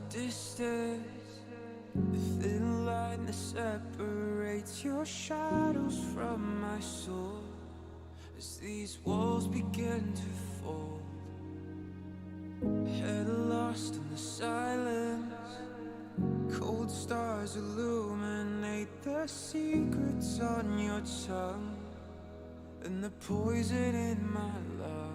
distance, the thin line that separates your shadows from my soul. As these walls begin to fall, head lost in the silence, cold stars illuminate the secrets on your tongue and the poison in my lungs.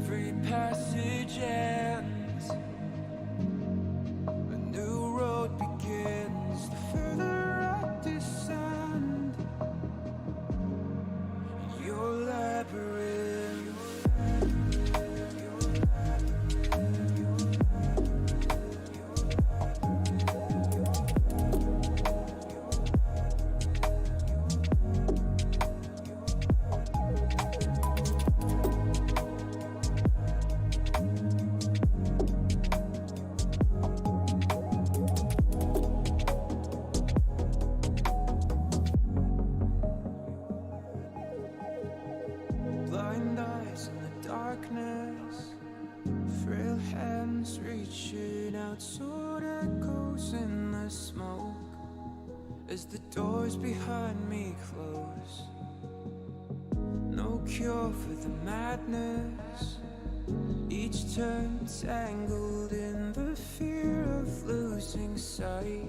Every passage ends, a new road begins. The further I descend, your labyrinth. Blind eyes in the darkness, frail hands reaching out, sword echoes in the smoke as the doors behind me close. No cure for the madness, each turn tangled in the fear of losing sight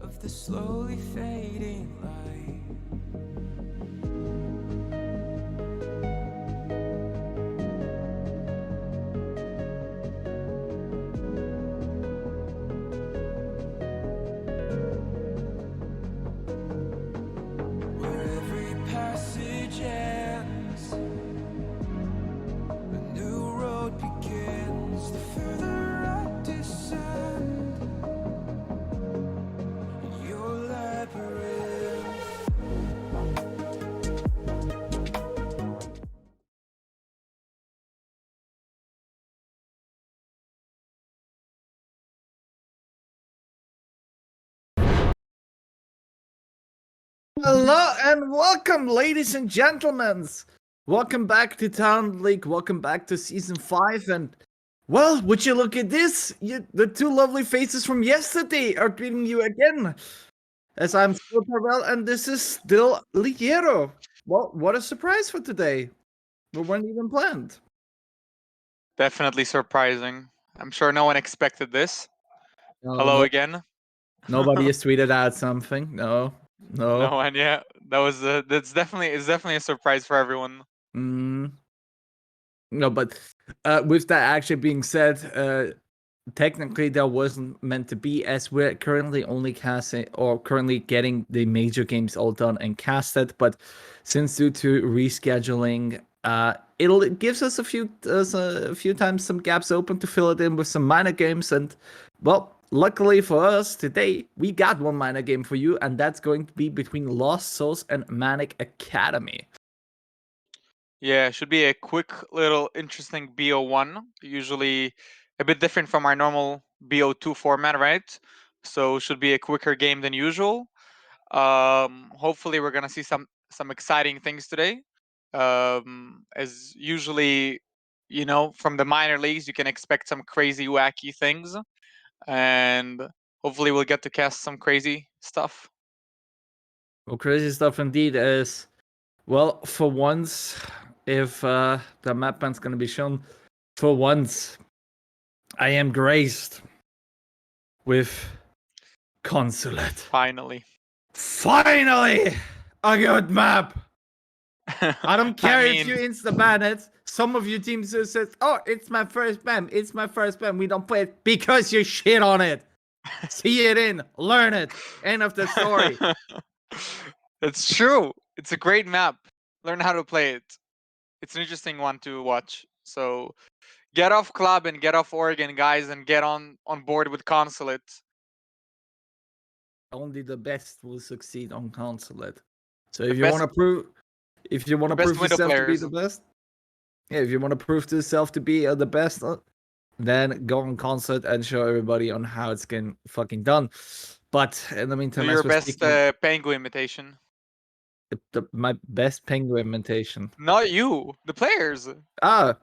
of the slowly fading light. Hello and welcome, ladies and gentlemen. Welcome back to Town League. Welcome back to Season 5. And, well, would you look at this? The two lovely faces from yesterday are greeting you again. as I'm still Pavel, and this is still Ligero. Well, what a surprise for today. We weren't even planned. Definitely surprising. I'm sure no one expected this. No, Hello no, again. nobody has tweeted out something. No, No no. one, yeah. It's definitely a surprise for everyone. Mm, no, but with that actually being said, technically that wasn't meant to be, as we're currently only casting or currently getting the major games all done and casted. But since due to rescheduling, it gives us a few times some gaps open to fill it in with some minor games. And well, luckily for us today, we got one minor game for you, and that's going to be between Lost Souls and Manic Academy. Yeah, should be a quick little interesting BO1. Usually a bit different from our normal BO2 format, right? So should be a quicker game than usual. Hopefully we're gonna see some exciting things today. As usually, from the minor leagues, you can expect some crazy, wacky things, and hopefully we'll get to cast some crazy stuff. Well, crazy stuff indeed is, well, for once, if the map band's gonna be shown, for once, I am graced with Consulate. Finally. Finally! A good map! I don't I care if you mean, insta-ban it. Some of you teams who says, oh, it's my first ban, it's my first ban, we don't play it because you shit on it. See it in, learn it. End of the story. it's true. It's a great map. Learn how to play it. It's an interesting one to watch. So get off club and get off Oregon, guys, and get on board with Consulate. Only the best will succeed on Consulate. So The if you want best, to prove, if you want the to best prove window yourself to be players. the best, yeah, if you want to prove to yourself to be the best, then go on Consulate and show everybody on how it's getting fucking done. But in the Do meantime, as your we're best speaking, penguin imitation. my best penguin imitation. Not you, the players. Ah,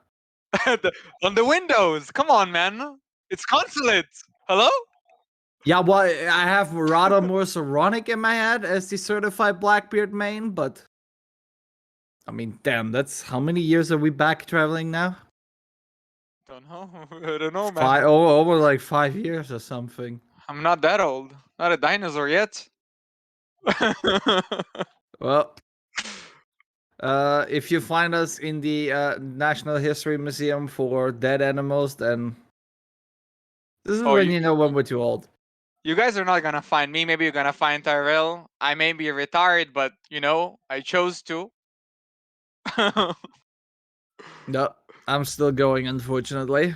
On the windows. Come on, man. It's Consulate. Hello? yeah, well, I have rather more Saronic in my head as the certified Blackbeard main, but I mean, damn, that's how many years are we back traveling now? Don't know. I don't know, Five, man. oh, over like 5 years or something. I'm not that old. Not a dinosaur yet. Well, if you find us in the National History Museum for dead animals, then this is Oh, when you know when we're too old. you guys are not gonna find me. Maybe you're gonna find Tyrell. I may be retired, but I chose to. No, I'm still going, unfortunately.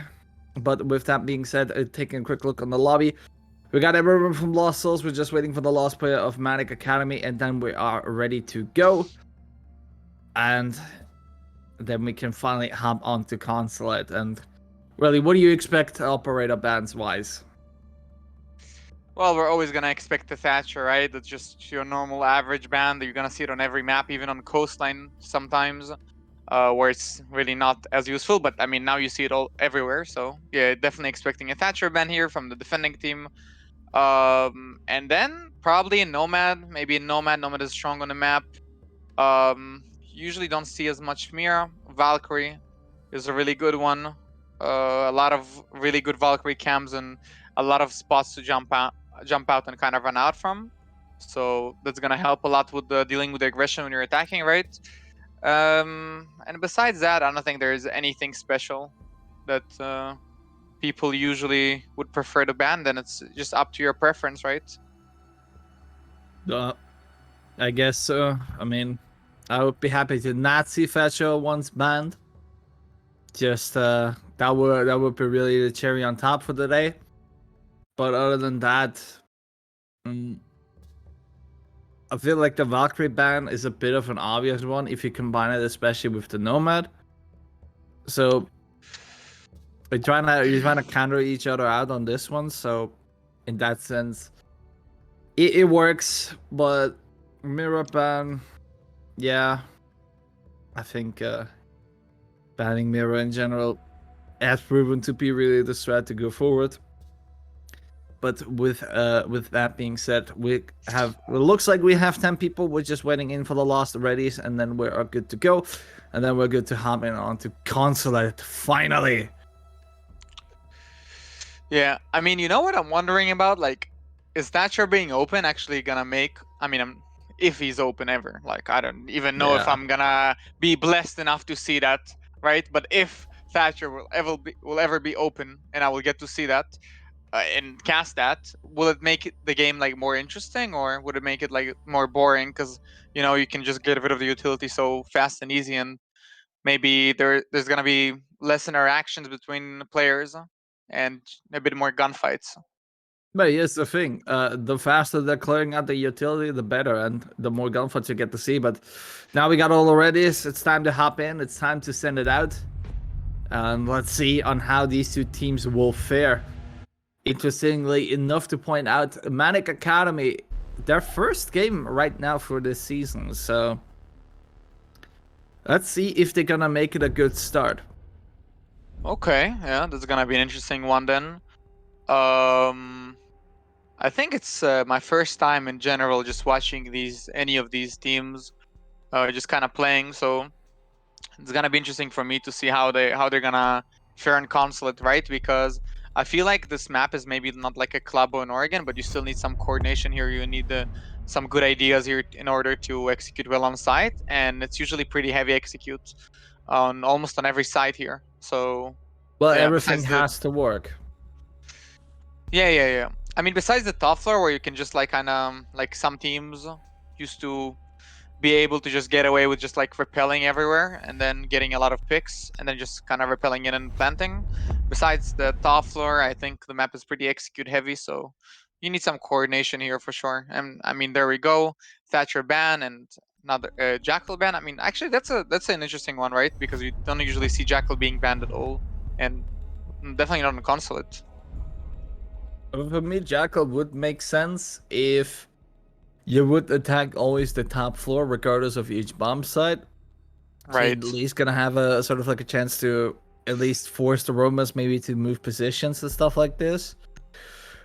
But with that being said, taking a quick look on the lobby, we got everyone from Lost Souls. We're just waiting for the last player of Manic Academy, and then we are ready to go. And then we can finally hop onto Consulate. And really, what do you expect operator bands wise? Well, we're always gonna expect the Thatcher, right? That's just your normal average band. You're gonna see it on every map, even on coastline sometimes, where it's really not as useful. But I mean, now you see it all everywhere. So yeah, definitely expecting a Thatcher band here from the defending team. And then probably a Nomad, maybe a Nomad. Nomad is strong on the map. Usually don't see as much Mira. Valkyrie is a really good one. A lot of really good Valkyrie cams and a lot of spots to jump out and kind of run out from. So that's gonna help a lot with dealing with the aggression when you're attacking, right? And besides that, I don't think there's anything special that people usually would prefer to ban. Then it's just up to your preference, right? I guess so. I mean, I would be happy to not see Fetcher once banned. Just that would be really the cherry on top for the day. But other than that, mm, I feel like the Valkyrie ban is a bit of an obvious one if you combine it, especially with the Nomad. So you're trying to counter each other out on this one. So in that sense, it works. But mirror ban, yeah, I think banning mirror in general has proven to be really the strat to go forward. But with that being said, it looks like we have 10 people. We're just waiting in for the last readies, and then we are good to go. And then we're good to hop in on to Consulate, finally. Yeah, I mean, you know what I'm wondering about? Like, is Thatcher being open actually gonna make? I mean, if he's open ever, like, I don't even know if Yeah. I'm gonna be blessed enough to see that, right? But if Thatcher will ever be open, and I will get to see that and cast that, will it make the game like more interesting, or would it make it like more boring? Because you can just get rid of the utility so fast and easy, and maybe there's gonna be less interactions between players and a bit more gunfights. But here's the thing, the faster they're clearing out the utility, the better, and the more gunfights you get to see. But now we got all the readies, it's time to hop in, it's time to send it out. And let's see on how these two teams will fare. Interestingly enough to point out, Manic Academy, their first game right now for this season, so let's see if they're gonna make it a good start. Okay, yeah, that's gonna be an interesting one then. I think it's my first time in general just watching any of these teams, just kind of playing. So it's gonna be interesting for me to see how they're gonna fare in Consulate, right? Because I feel like this map is maybe not like a club or an Oregon, but you still need some coordination here. You need some good ideas here in order to execute well on site, and it's usually pretty heavy execute on almost on every site here. So Well, yeah, everything has to work. yeah. I mean, besides the top floor where you can just like kind of like some teams used to be able to just get away with just like repelling everywhere and then getting a lot of picks and then just kind of repelling in and planting. Besides the top floor, I think the map is pretty execute heavy, so you need some coordination here for sure. And I mean, there we go, Thatcher ban and another Jackal ban. I mean, actually, that's an interesting one, right? Because you don't usually see Jackal being banned at all, and definitely not on Consulate. For me, Jackal would make sense if you would attack always the top floor, regardless of each bomb site. So you're Right. at least gonna have a sort of like a chance to at least force the Romans maybe to move positions and stuff like this.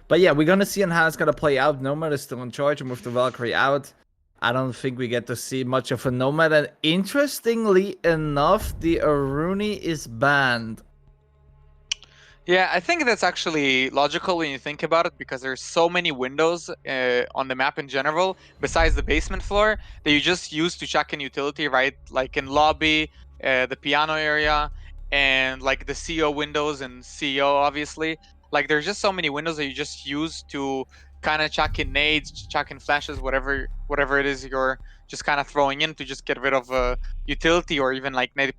But yeah, we're gonna see on how it's gonna play out. Nomad is still in charge and move the Valkyrie out. I don't think we get to see much of a Nomad. And interestingly enough, the Aruni is banned. Yeah, I think that's actually logical when you think about it, because there's so many windows on the map in general, besides the basement floor, that you just use to check in utility, right? Like in lobby, the piano area, and like the CO windows and CO, obviously. Like there's just so many windows that you just use to kind of check in nades, check in flashes, whatever it is you're just kind of throwing in to just get rid of utility or even like nade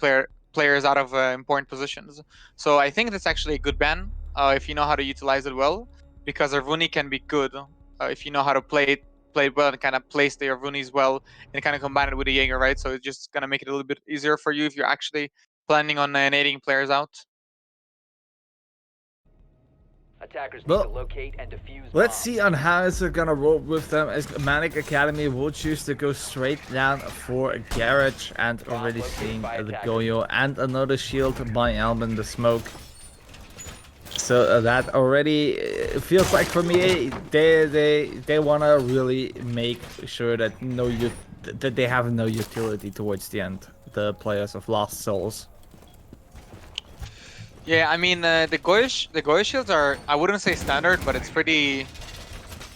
players out of important positions. So I think that's actually a good ban if you know how to utilize it well, because Arvuni can be good if you know how to play it well and kind of place the Arvunis well and kind of combine it with the Jaeger, right? So it's just gonna make it a little bit easier for you if you're actually planning on nading players out. Attackers need Well, to locate and defuse let's bombs. see on how it's gonna roll with them, as Manic Academy will choose to go straight down for a garage, and already seeing the Goyo and another shield by Alban the smoke. So that already feels like for me they wanna really make sure that that they have no utility towards the end, the players of Lost Souls. Yeah, I mean the Goya shields are, I wouldn't say standard, but it's pretty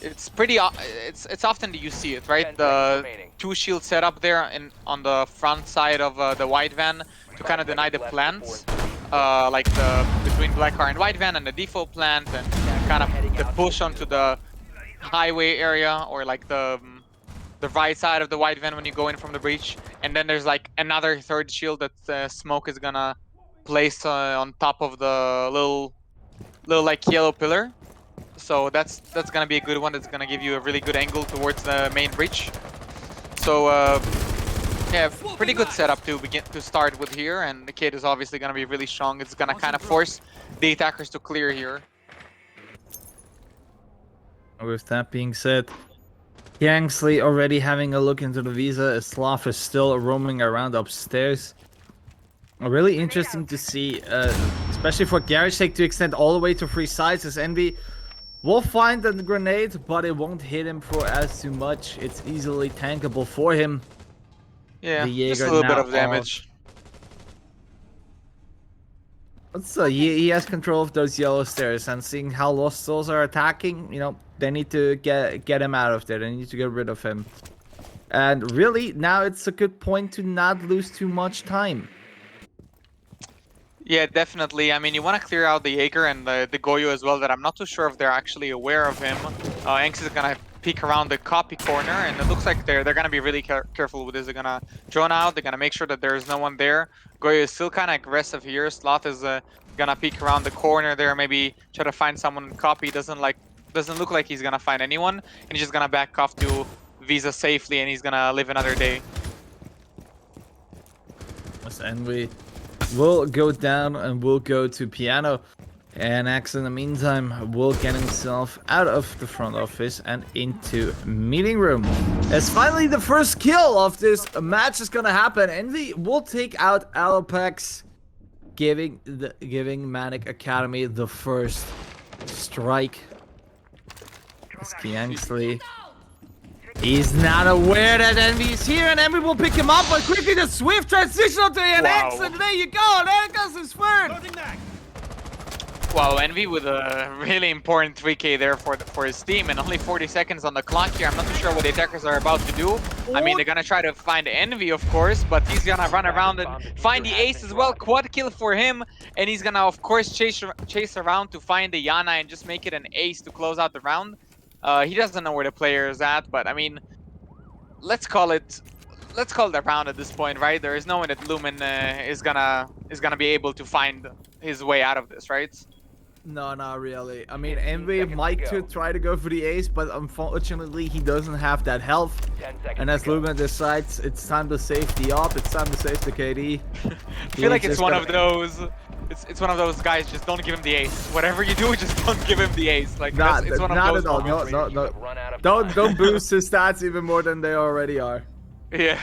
it's often that you see it, right? 10 seconds The remaining. two shield setup there on the front side of the white van to kind of deny the plants, like the between black car and white van and the default plant, and kind of the push onto the highway area, or like the right side of the white van when you go in from the breach. And then there's like another third shield that smoke is gonna place on top of the little like yellow pillar. So that's gonna be a good one. That's gonna give you a really good angle towards the main breach. So yeah, pretty good setup to start with here. And the kid is obviously gonna be really strong. It's gonna kind of force the attackers to clear here. With that being said, Yangsley already having a look into the visa. Slav is still roaming around upstairs. Really interesting to see, especially for Garage Take to extend all the way to 3 sides, as Envy Will find the grenade, but it won't hit him for as too much. It's easily tankable for him. Yeah, The just a Jaeger little bit now of damage. So he has control of those yellow stairs, and seeing how Lost Souls are attacking, you know, they need to get him out of there. They need to get rid of him. And really, now it's a good point to not lose too much time. Yeah, definitely. I mean, you want to clear out the Jaeger and the Goyo as well, that I'm not too sure if they're actually aware of him. Enx is going to peek around the copy corner, and it looks like they're going to be really careful with this. They're going to drone out. They're going to make sure that there's no one there. Goyo is still kind of aggressive here. Sloth is going to peek around the corner there, maybe try to find someone in copy. Doesn't look like he's going to find anyone, and he's just going to back off to Visa safely, and he's going to live another day. And we will go down and we'll go to Piano. And Axe in the meantime will get himself out of the front office and into meeting room. As finally the first kill of this match is gonna happen. Envy will take out Alopex, giving Manic Academy the first strike. As Kingsley, he's not aware that Envy is here, and Envy will pick him up, but quickly the swift transition onto NX, and there you go, there goes his third. Wow, Envy with a really important 3k there for his team, and only 40 seconds on the clock here. I'm not too sure what the attackers are about to do. I mean, they're gonna try to find Envy, of course, but he's gonna run around and find the ace as well. Quad kill for him, and he's gonna, of course, chase around to find the Yana and just make it an ace to close out the round. He doesn't know where the player is at, but I mean, let's call it a round at this point, right? There is no one that Lumen is gonna be able to find his way out of this, right? No, not really. I mean, Envy might try to go for the ace, but unfortunately he doesn't have that health. And as Lumen decides it's time to save the op, it's time to save the KD. I feel like it's one of those. It's one of those guys. Just don't give him the ace. Whatever you do, just don't give him the ace. Like it's one of those. Not at all. No. Don't boost his stats even more than they already are. Yeah.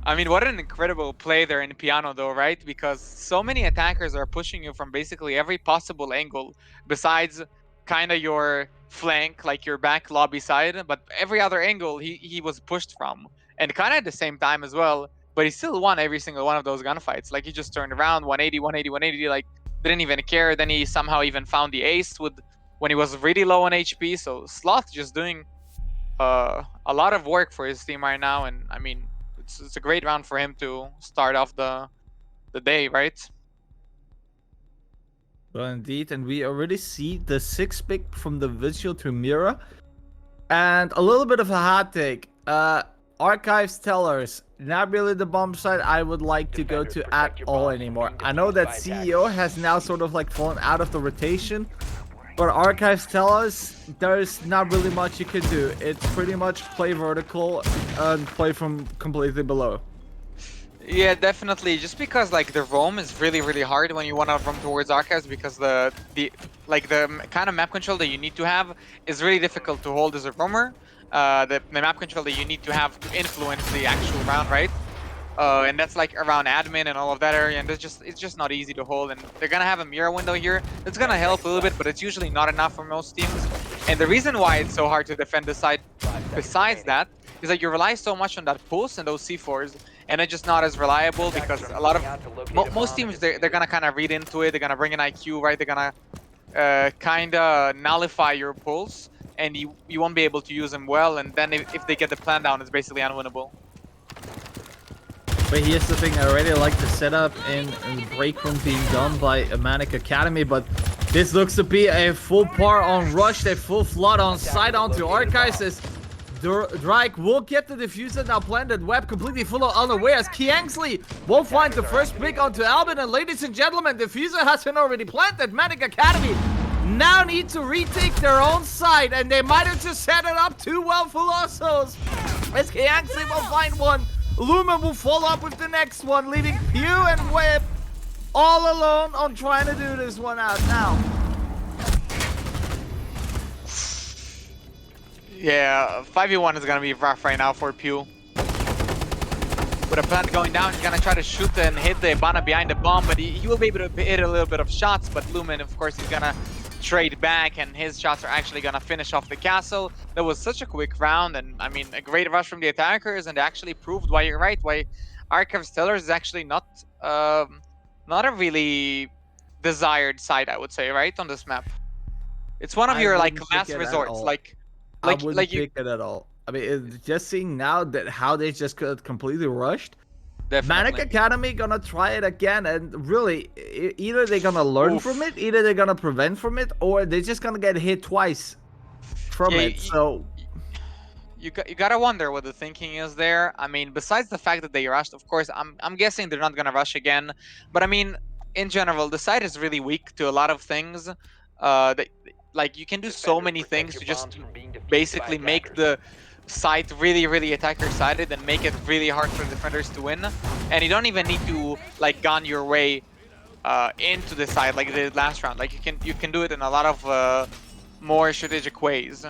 I mean, what an incredible play there in Piano, though, right? Because so many attackers are pushing you from basically every possible angle, besides kind of your flank, like your back lobby side. But every other angle he was pushed from, and kind of at the same time as well. But he still won every single one of those gunfights. Like, he just turned around 180, 180, 180, like, didn't even care. Then he somehow even found the ace when he was really low on HP. So Sloth just doing a lot of work for his team right now. And I mean, it's a great round for him to start off the day, right? Well, indeed. And we already see the 6 pick from the visual to Mira. And a little bit of a hot take. Archives tell us, not really the bomb site I would like to go to at all anymore. I know that CEO has now sort of like fallen out of the rotation, but Archives tell us there's not really much you can do. It's pretty much play vertical and play from completely below. Yeah, definitely. Just because like the roam is really, really hard when you want to roam towards Archives, because the kind of map control that you need to have is really difficult to hold as a roamer. The map control that you need to have to influence the actual round, right? And that's like around admin and all of that area, and it's just not easy to hold. And they're gonna have a mirror window here. It's gonna help a little bit, but it's usually not enough for most teams. And the reason why it's so hard to defend this side, besides that, is that you rely so much on that pulse and those C4s, and it's just not as reliable, because a lot of most teams they're gonna kind of read into it. They're gonna bring an IQ, right? They're gonna kind of nullify your pulse, and you won't be able to use them well. And then if they get the plan down, it's basically unwinnable. But here's the thing, I already like the setup in the break room being done by a Manic Academy, but this looks to be a full par on Rush, a full flood on side onto Archives as Drake will get the diffuser, now planted web completely full of unawares. Kingsley will find the first pick onto Albin, and ladies and gentlemen, diffuser has been already planted. Manic Academy now need to retake their own side, and they might have just set it up too well for Lossos. As Kingsley will find one, Lumen will follow up with the next one, leaving Pew and Web all alone on trying to do this one out now. Yeah, 5v1 is gonna be rough right now for Pew. With a plant going down, he's gonna try to shoot and hit the Ibana behind the bomb, but he will be able to hit a little bit of shots. But Lumen, of course, he's gonna trade back, and his shots are actually gonna finish off the castle. That was such a quick round, and I mean, a great rush from the attackers, and actually proved why you're right, why Arc of Stellars is actually not a really desired side, I would say, right, on this map. It's one of I your like wouldn't pick last it at resorts, all. like I wouldn't you pick it at all. I mean, just seeing now that how they just got completely rushed. Manic definitely. Academy gonna try it again, and really, either they're gonna learn from Oof. it, either they're gonna prevent from it, or they're just gonna get hit twice from Yeah, it. So you gotta wonder what the thinking is there. I mean, besides the fact that they rushed, of course, I'm guessing they're not gonna rush again. But I mean, in general, the site is really weak to a lot of things. That, like, you can do so Defenders, many protect things your to just bombs from being defused by basically make attackers. the site really, really attacker-sided and make it really hard for defenders to win. And you don't even need to like gun your way into the side like they did last round. Like you can do it in a lot of more strategic ways,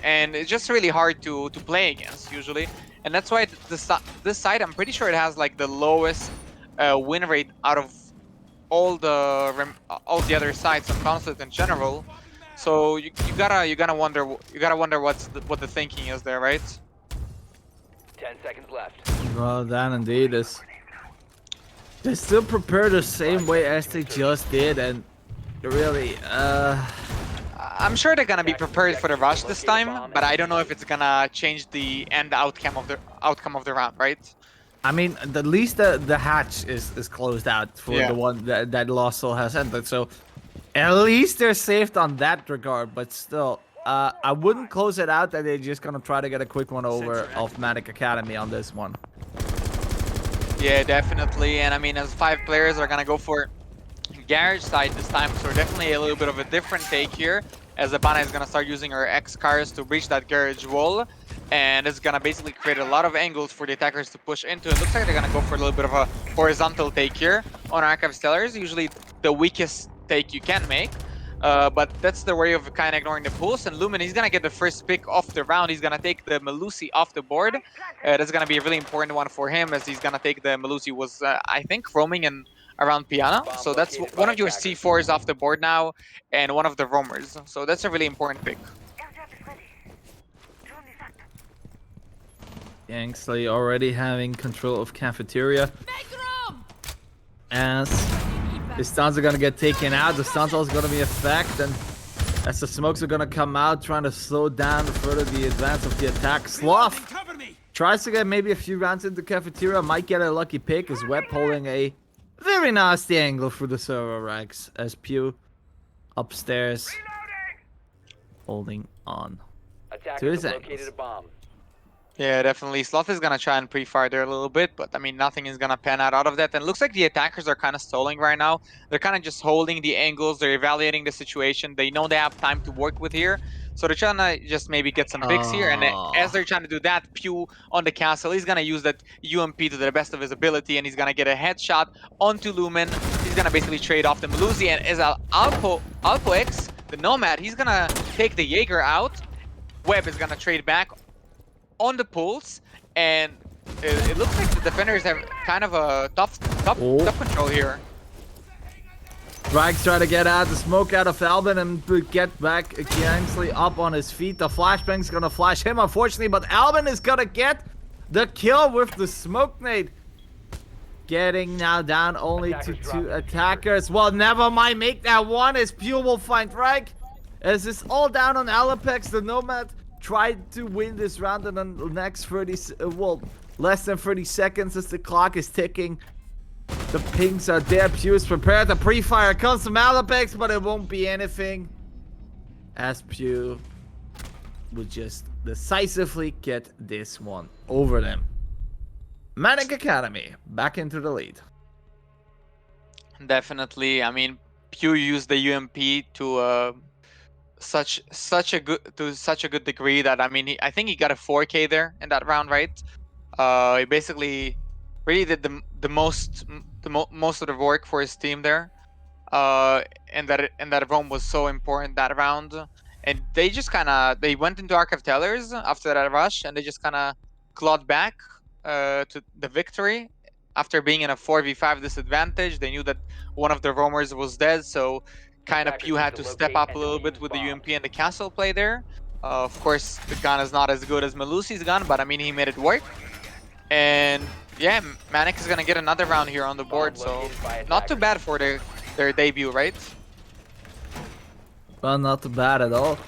and it's just really hard to play against usually. And that's why this side, I'm pretty sure it has like the lowest win rate out of all the other sides on Conflict in general. So you gotta wonder what the thinking is there, right? 10 seconds left. well, that indeed is. They still prepare the same way as they just did, and really, I'm sure they're gonna be prepared for the rush this time, but I don't know if it's gonna change the outcome of the round, right? I mean, at least the hatch is closed out for Yeah. the one that Lost Soul has entered. So at least they're saved on that regard. But still, I wouldn't close it out that they're just gonna try to get a quick one over of Manic Academy on this one. Yeah, definitely. And I mean, as 5 players are gonna go for garage side this time, so definitely a little bit of a different take here, as Abana is gonna start using her X cars to breach that garage wall, and it's gonna basically create a lot of angles for the attackers to push into. It looks like they're gonna go for a little bit of a horizontal take here on Archive Stellars, usually the weakest take you can make. But that's the way of kind of ignoring the pulse. And Lumen, he's gonna get the first pick off the round. He's gonna take the Melusi off the board. That's gonna be a really important one for him, as he's gonna take the Melusi was I think roaming in around Piana. So that's one of your C4s off the board now, and one of the roamers. So that's a really important pick. Yangsley already having control of cafeteria. As the stuns are gonna get taken out, the stuns also gonna be a fact, and as the smokes are gonna come out, trying to slow down further the advance of the attack. Sloth tries to get maybe a few rounds into cafeteria, might get a lucky pick, as Web holding a very nasty angle through the server racks, as Pew upstairs holding on. Attackers his have located angles. a bomb. Yeah, definitely. Sloth is gonna try and pre-fire there a little bit, but I mean, nothing is gonna pan out of that. And it looks like the attackers are kind of stalling right now. They're kind of just holding the angles. They're evaluating the situation. They know they have time to work with here, so they're trying to just maybe get some picks here. And as they're trying to do that, Pew on the castle, he's gonna use that UMP to the best of his ability, and he's gonna get a headshot onto Lumen. He's gonna basically trade off the Melusi, and as Alpo X, the Nomad, he's gonna take the Jaeger out. Webb is gonna trade back on the pulse, and it looks like the defenders have kind of a tough control here. Drags try to get out the smoke out of Albin and get back Gangsley up on his feet. The flashbang's gonna flash him, unfortunately, but Albin is gonna get the kill with the smoke nade. Getting now down only to 2 attackers. Well, never mind, make that one as Pew will find Rag. As it's all down on Alapex, the Nomad tried to win this round in the next 30, less than 30 seconds as the clock is ticking. The pings are there. Pew is prepared. The pre-fire comes from Alapex, but it won't be anything, as Pew would just decisively get this one over them. Manic Academy back into the lead. Definitely. I mean, Pew used the UMP to such a good degree that I mean, I think he got a 4K there in that round, right? He basically really did the most of the work for his team there. And that roam was so important that round. And they just they went into Archive Tellers after that rush, and they just kind of clawed back to the victory after being in a 4v5 disadvantage. They knew that one of the roamers was dead, so kind of Pew had to step up a little bit with the UMP and the castle play there. Of course, the gun is not as good as Melusi's gun, but I mean, he made it work. And yeah, Manic is gonna get another round here on the board, so not too bad for their debut, right? Well, not too bad at all.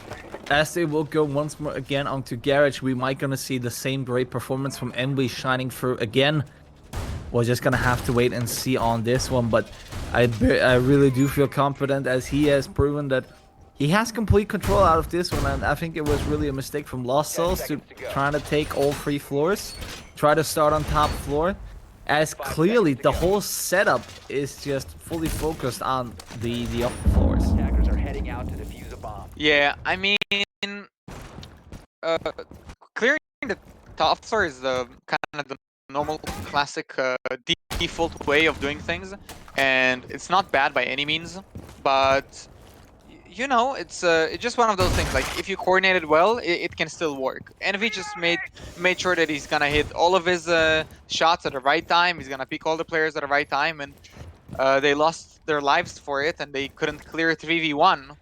As they will go once more again onto Garage, we might gonna see the same great performance from Envy shining through again. We're just gonna have to wait and see on this one, but I really do feel confident as he has proven that he has complete control out of this one, and I think it was really a mistake from Lost Souls to try to take all 3 floors, try to start on top floor, as clearly the whole setup is just fully focused on the upper floors. Attackers are heading out to defuse a bomb. Yeah, I mean, clearing the top floor is the kind of the normal classic default way of doing things, and it's not bad by any means, but you know, it's just one of those things. Like, if you coordinate it well, it can still work. Envy just made sure that he's gonna hit all of his shots at the right time. He's gonna pick all the players at the right time, and they lost their lives for it, and they couldn't clear 3v1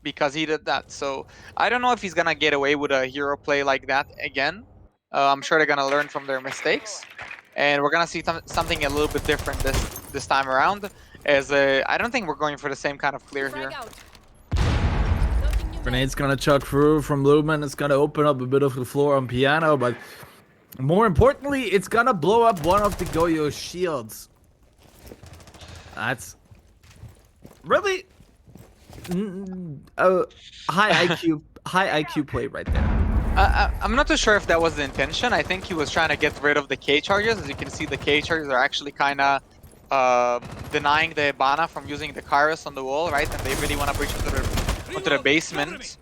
because he did that. So I don't know if he's gonna get away with a hero play like that again. I'm sure they're gonna learn from their mistakes, and we're gonna see something a little bit different this time around. As I don't think we're going for the same kind of clear here. Grenade's gonna chuck through from Lumen. It's gonna open up a bit of the floor on Piano, but more importantly, it's gonna blow up one of the Goyo shields. That's really high IQ play right there. I'm not too sure if that was the intention. I think he was trying to get rid of the K charges. As you can see, the K charges are actually kind of denying the Ibana from using the Kairos on the wall, right? And they really want to breach into the basement.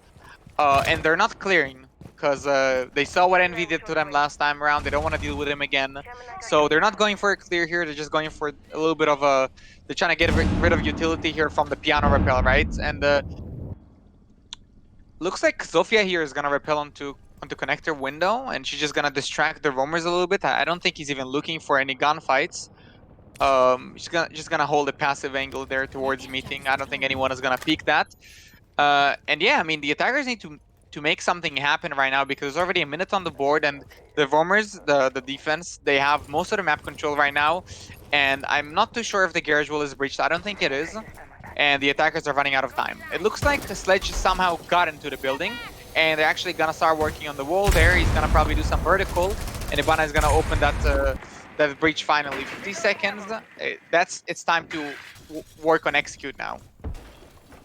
And they're not clearing because they saw what Envy did to them last time around. They don't want to deal with him again. So they're not going for a clear here. They're just going for a little bit of a... They're trying to get rid of utility here from the Piano repel, right? And looks like Zofia here is going to repel onto connector window, and she's just going to distract the roamers a little bit. I don't think he's even looking for any gunfights. She's just gonna hold a passive angle there towards meeting. I don't think anyone is gonna peek that. And yeah, I mean, the attackers need to make something happen right now because there's already a minute on the board, and the roamers, the defense, they have most of the map control right now, and I'm not too sure if the garage wall is breached. I don't think it is, and the attackers are running out of time. It looks like the Sledge somehow got into the building, and they're actually gonna start working on the wall there. He's gonna probably do some vertical, and Ibana is gonna open that breach finally. 50 seconds. It's time to work on execute now.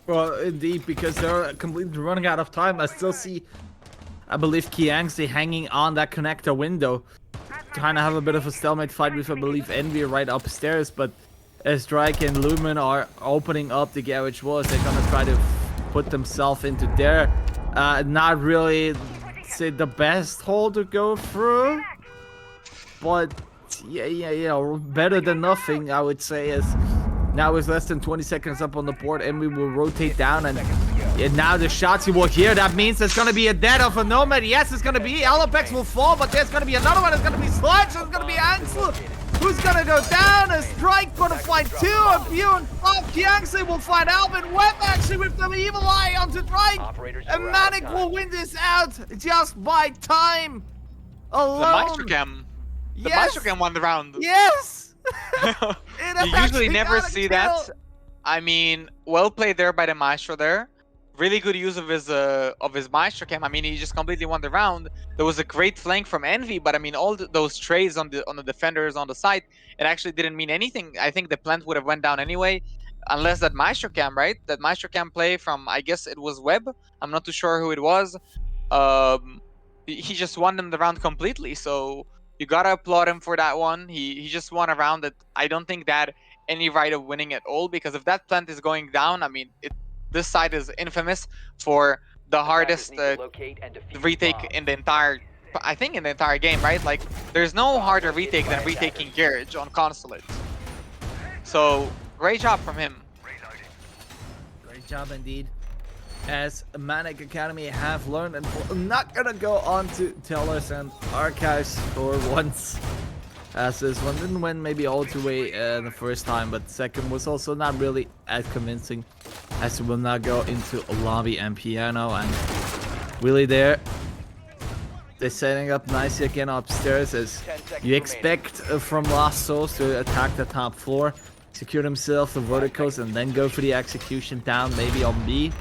Well, indeed, because they're completely running out of time. I still see, I believe, Kiangzi hanging on that connector window, trying to have a bit of a stalemate fight with, I believe, Envy right upstairs. But as Strike and Lumen are opening up the garage walls, they're gonna try to put themselves into there. Not really, say, the best hole to go through, but yeah, better than nothing, I would say. As now with less than 20 seconds up on the board, and we will rotate down, and now the shots you will hear. That means there's gonna be a dead of a Nomad. Yes, it's gonna be Alopex will fall, but there's gonna be another one. It's gonna be Sludge. It's gonna be Ansel. Who's gonna go down? A Strike gonna find 2. A Bune off Kiangsi will find Alvin Webb actually with the evil eye onto Strike. And Manic will win this out just by time alone. The Maestro Cam. The Maestro Cam won the round. Yes! You usually never see that. I mean, well played there by the Maestro there. Really good use of his Maestro Cam. I mean, he just completely won the round. There was a great flank from Envy, but I mean, all those trays on the defenders on the side, it actually didn't mean anything. I think the plant would have went down anyway, unless that Maestro Cam, right? That Maestro Cam play from, I guess it was Webb. I'm not too sure who it was. He just won them the round completely, so you gotta applaud him for that one. He just won a round that I don't think that any right of winning at all, because if that plant is going down, I mean, this side is infamous for the hardest retake in the entire, I think, in the entire game, right? Like, there's no harder retake than retaking Garage on Consulate. So, great job from him. Great job indeed. As Manic Academy have learned, and we're not gonna go on to Tellers and Archives for once, as this one didn't win maybe all the way the first time, but second was also not really as convincing. as we will now go into lobby and piano, and really there. They're setting up nicely again upstairs, as you expect from Lost Souls to attack the top floor, secure themselves the verticals, and then go for the execution down, maybe on B,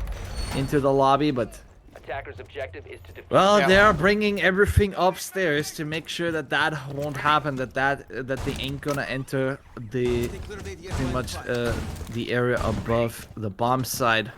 into the lobby. But Attacker's objective is to defend. well, Yeah. they are bringing everything upstairs to make sure that that won't happen. That they ain't gonna enter the pretty much the area above the bomb side.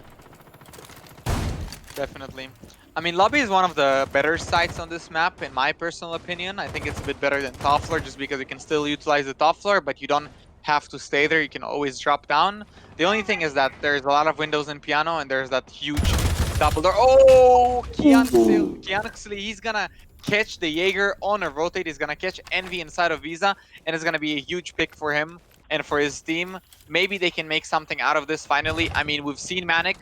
Definitely. I mean, lobby is one of the better sites on this map, in my personal opinion. I think it's a bit better than top floor, just because you can still utilize the top floor, but you don't have to stay there. You can always drop down. The only thing is that there's a lot of windows in piano, and there's that huge double door. Oh, Keanu, he's gonna catch the Jaeger on a rotate. He's gonna catch Envy inside of Visa, and it's gonna be a huge pick for him and for his team. Maybe they can make something out of this finally. I mean, we've seen Manic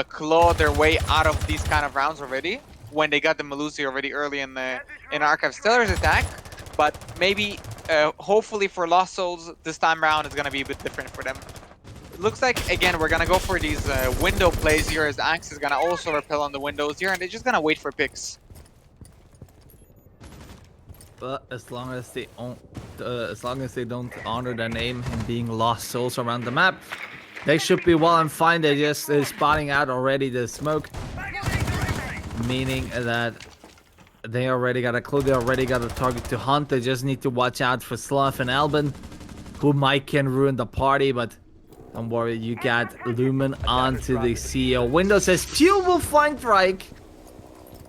claw their way out of these kind of rounds already when they got the Melusi already early in Archive Stellar's attack. But maybe, hopefully for Lost Souls this time around, it's gonna be a bit different for them. Looks like, again, we're gonna go for these window plays here, as Axe is gonna also repel on the windows here, and they're just gonna wait for picks. But as long as they don't honor their name in being Lost Souls around the map, they should be well and fine. They're just spotting out already the smoke, meaning that they already got a clue. They already got a target to hunt. They just need to watch out for Slav and Albin, who might can ruin the party, but don't worry, you got Lumen onto the CEO windows as Pew will find Drake,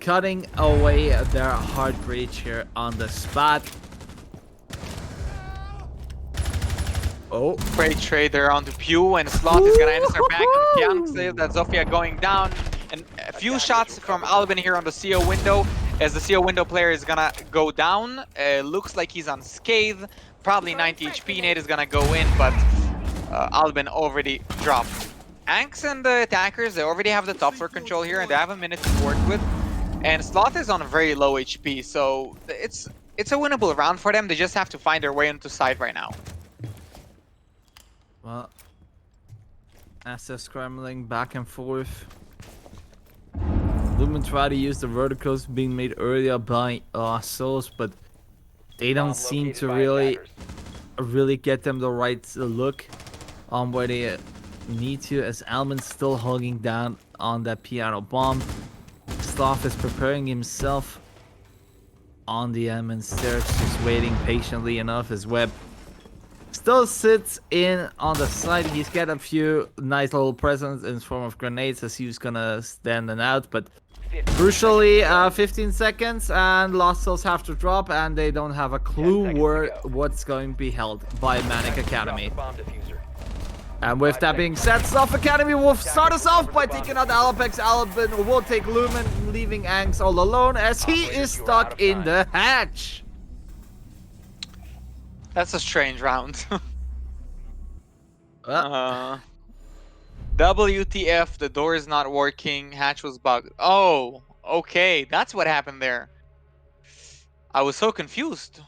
cutting away their hard breach here on the spot. Oh, Great trade there onto Pew, and Slot is gonna answer back on Kian. That Zofia going down, and a few shots from Albin here on the CO window, as the CO window player is gonna go down. Looks like he's unscathed, probably 90 HP. Nate is gonna go in, but Albin already dropped. Anx and the attackers, they already have the top floor control here, and they have a minute to work with. And Sloth is on a very low HP, so it's a winnable round for them. They just have to find their way into side right now. well, as they're scrambling back and forth, Lumen try to use the verticals being made earlier by Souls, but they don't seem to really get them the right look on where they need to, as Alman's still hugging down on that piano bomb. Sloth is preparing himself on the Alman stairs, just waiting patiently enough. His web still sits in on the side. He's got a few nice little presents in form of grenades, as he was gonna stand them out, but crucially 15 seconds and Lost Souls have to drop, and they don't have a clue what's going to be held by Manic Academy. And with that being said, Souls Academy will start us off by taking out Alapex. Albin will take Lumen, leaving Anx all alone as he is stuck in the hatch. That's a strange round. WTF, the door is not working, hatch was bugged. Oh, okay, that's what happened there. I was so confused.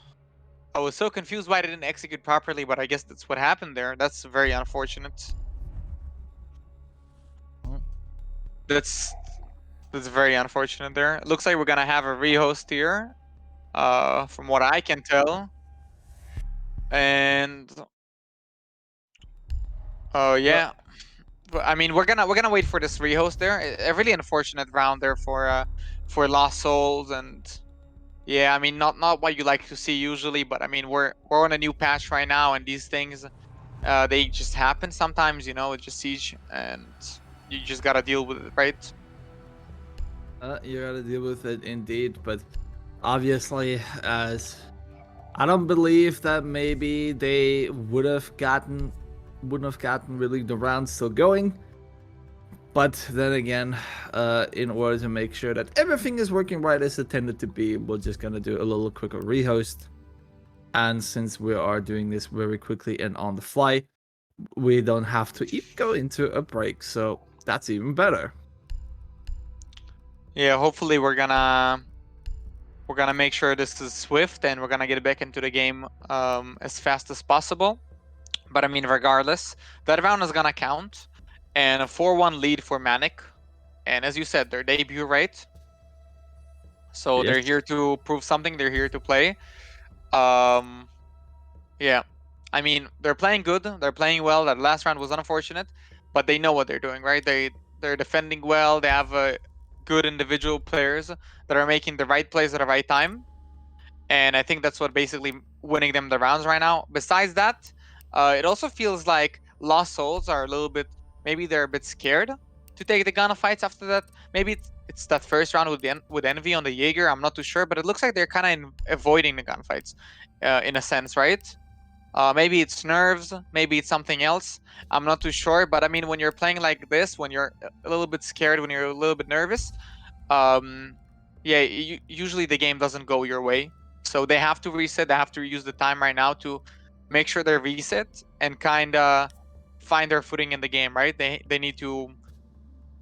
I was so confused why I didn't execute properly, but I guess that's what happened there. That's very unfortunate. That's very unfortunate there. It looks like we're gonna have a rehost here, from what I can tell. And oh yeah. I mean, we're gonna wait for this rehost there. A really unfortunate round there for Lost Souls, and yeah, I mean, not what you like to see usually, but I mean, we're on a new patch right now, and these things, they just happen sometimes, you know. It's just Siege, and you just gotta deal with it, right? You gotta deal with it indeed, but obviously, as I don't believe that maybe they wouldn't have gotten really the round still going. But then again, in order to make sure that everything is working right as intended to be, we're just gonna do a little quicker rehost. And since we are doing this very quickly and on the fly, we don't have to even go into a break, so that's even better. Yeah, hopefully we're gonna make sure this is swift, and we're gonna get back into the game as fast as possible. But I mean, regardless, that round is gonna count. and a 4-1 lead for Manic. And as you said, their debut, right? So they're Yes. here to prove something. They're here to play. Yeah. I mean, they're playing good. They're playing well. That last round was unfortunate, but they know what they're doing, right? They're defending well. They have good individual players that are making the right plays at the right time, and I think that's what basically winning them the rounds right now. Besides that, it also feels like Lost Souls are a little bit, maybe they're a bit scared to take the gunfights after that. Maybe it's that first round with Envy on the Jaeger. I'm not too sure, but it looks like they're kind of avoiding the gunfights, in a sense, right? Maybe it's nerves, maybe it's something else. I'm not too sure, but I mean, when you're playing like this, when you're a little bit scared, when you're a little bit nervous, um, yeah, usually the game doesn't go your way. So they have to reset. They have to use the time right now to make sure they're reset and kind of find their footing in the game, right? They need to.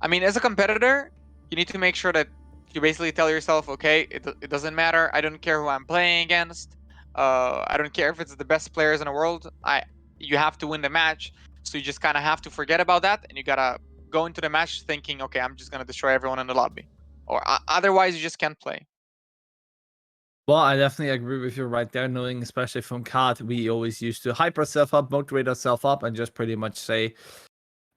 I mean, as a competitor, you need to make sure that you basically tell yourself, okay, it doesn't matter. I don't care who I'm playing against. I don't care if it's the best players in the world. You have to win the match. So you just kind of have to forget about that, and you gotta go into the match thinking, okay, I'm just gonna destroy everyone in the lobby, or otherwise you just can't play. Well, I definitely agree with you right there. Knowing, especially from COD, we always used to hype ourselves up, motivate ourselves up, and just pretty much say,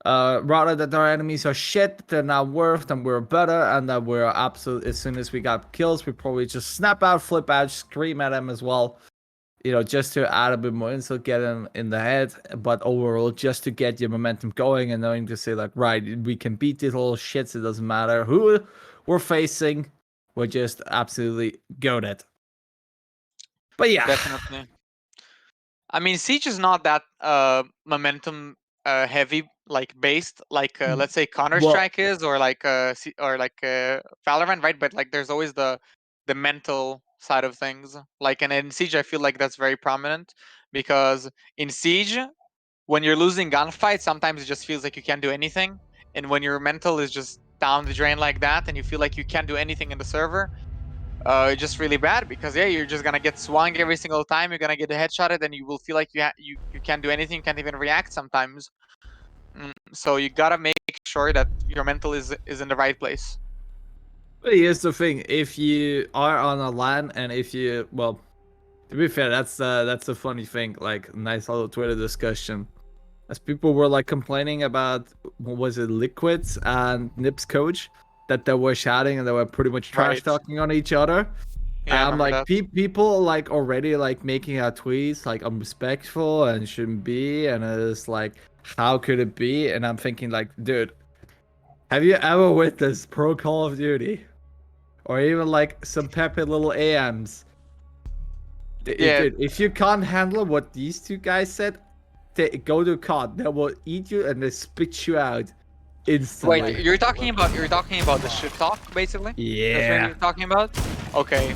rather that our enemies are shit, they're not worth, and we're better, and that we're absolute. As soon as we got kills, we probably just snap out, flip out, scream at them as well. You know, just to add a bit more insult, get them in the head. But overall, just to get your momentum going and knowing to say like, right, we can beat these little shits. It doesn't matter who we're facing. We're just absolutely goated. But yeah, Definitely. I mean, Siege is not that momentum heavy, like based, like let's say Counter Strike is, or like Valorant, right? But like, there's always the mental side of things. Like, and in Siege, I feel like that's very prominent because in Siege, when you're losing gunfights, sometimes it just feels like you can't do anything, and when your mental is just down the drain like that, and you feel like you can't do anything in the server, it's just really bad because yeah, you're just gonna get swung every single time. You're gonna get headshotted, and you will feel like you can't do anything, can't even react sometimes. So you gotta make sure that your mental is in the right place. but here's the thing: if you are on a LAN, and if you, well, to be fair, that's the funny thing. Like, nice little Twitter discussion, as people were like complaining about, what was it, Liquids and Nip's coach, that they were shouting and they were pretty much trash Right. talking on each other. Yeah, I I'm remember like, that. people like already like making out tweets like unrespectful and shouldn't be, and it's like, how could it be? And I'm thinking like, dude, have you ever witnessed pro Call of Duty, or even like some peppy little AMs? Yeah. Dude, if you can't handle what these two guys said, go to COD. They will eat you and they spit you out instantly. Wait, you're talking about the shit talk, basically. That's what Yeah. you're talking about. Okay.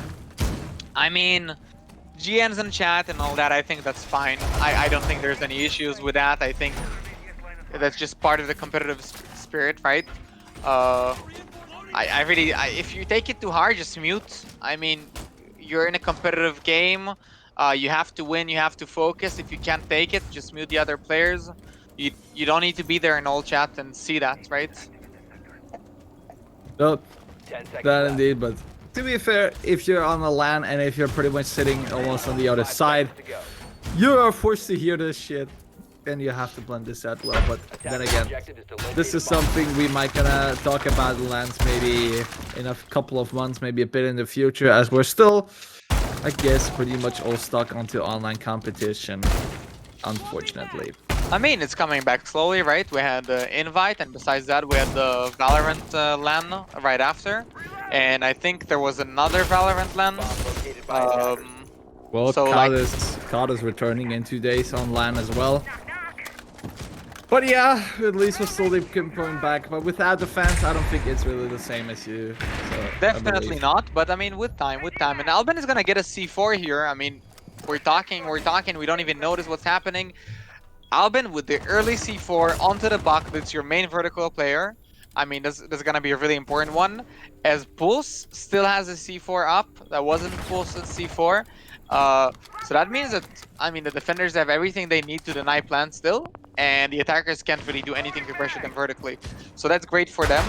I mean, GNs in chat and all that, I think that's fine. I don't think there's any issues with that. I think that's just part of the competitive spirit, right? I really, if you take it too hard, just mute. I mean, you're in a competitive game. You have to win. You have to focus. If you can't take it, just mute the other players. You don't need to be there in all chat and see that, right? No, 10 seconds that left. indeed, but to be fair, if you're on the LAN and if you're pretty much sitting almost on the other 5 side, seconds to go. you are forced to hear this shit, and you have to blend this out well. But then Attackers' again, objective is to locate this is a bomb. something we might gonna talk about in LANs maybe in a couple of months, maybe a bit in the future, as we're still, I guess, pretty much all stuck onto online competition, unfortunately. I mean, it's coming back slowly, right? We had the invite, and besides that, we had the Valorant LAN right after, and I think there was another Valorant LAN. Bomb located by attackers. Well, So, COD is returning in 2 days on LAN as well. But yeah, at least we're slowly coming back. But without the fans, I don't think it's really the same as you. So, I definitely believe. not, but I mean, with time, and Albin is gonna get a C4 here. I mean, we're talking, we don't even notice what's happening. Albin with the early C4 onto the buck, that's your main vertical player. I mean, this is gonna be a really important one, as Pulse still has a C4 up. That wasn't Pulse's C4. So that means that, I mean, the defenders have everything they need to deny plant still, and the attackers can't really do anything to pressure them vertically. So that's great for them.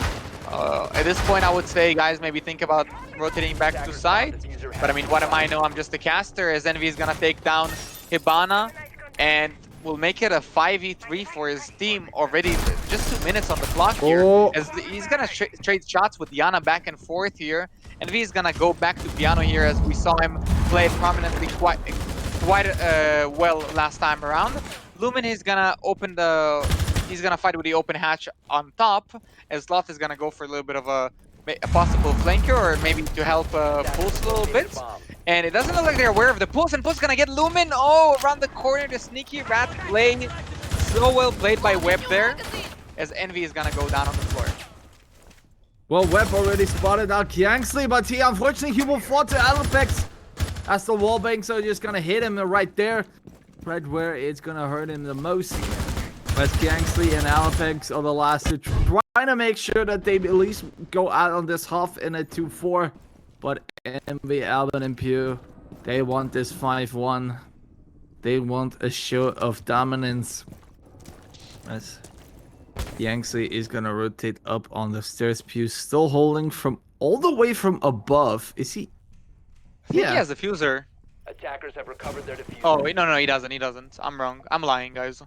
At this point, I would say, guys, maybe think about rotating back to side. But I mean, what am I? No, I'm just a caster, as Envy is going to take down Hibana, and will make it a 5v3 for his team already. Just 2 minutes on the clock here. Oh. As he's going to trade shots with Diana back and forth here. Envy is going to go back to Piano here, as we saw him play it prominently quite well last time around. Lumen is going to open the... He's going to fight with the open hatch on top, as Loth is going to go for a little bit of a possible flanker, or maybe to help Pulse a little bit. And it doesn't look like they're aware of the Pulse, and Pulse is going to get Lumen. Oh, around the corner, the sneaky rat play. So well played by Web there, as Envy is going to go down on the floor. Well, Web already spotted out Kiangsley, but unfortunately he will fall to Alepex as the wallbangs are just going to hit him right there. Right where it's going to hurt him the most. As Kiangsley and Alepex are the last two trying to make sure that they at least go out on this half in a 2-4. But Envy, Alban, and Pew, they want this 5-1. They want a show of dominance. As Kiangsley is going to rotate up on the stairs. Pew still holding from all the way from above. Is he? I think he has a fuser. Attackers have recovered their diffuser. Oh, wait, no, he doesn't. He doesn't. I'm wrong. I'm lying, guys.